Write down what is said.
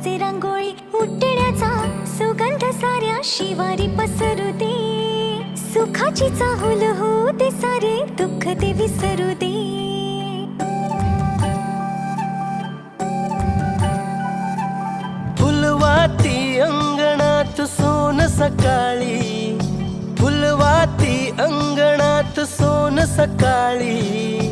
वाजे रांगोळी उठण्याचा सुगंध साऱ्या शिवारी पसरू दे. सुखाची चाहुल होऊ दे, सारे दुःख ते विसरू दे. फुलवाती अंगणात सोन सकाळी, फुलवाती अंगणात सोन सकाळी.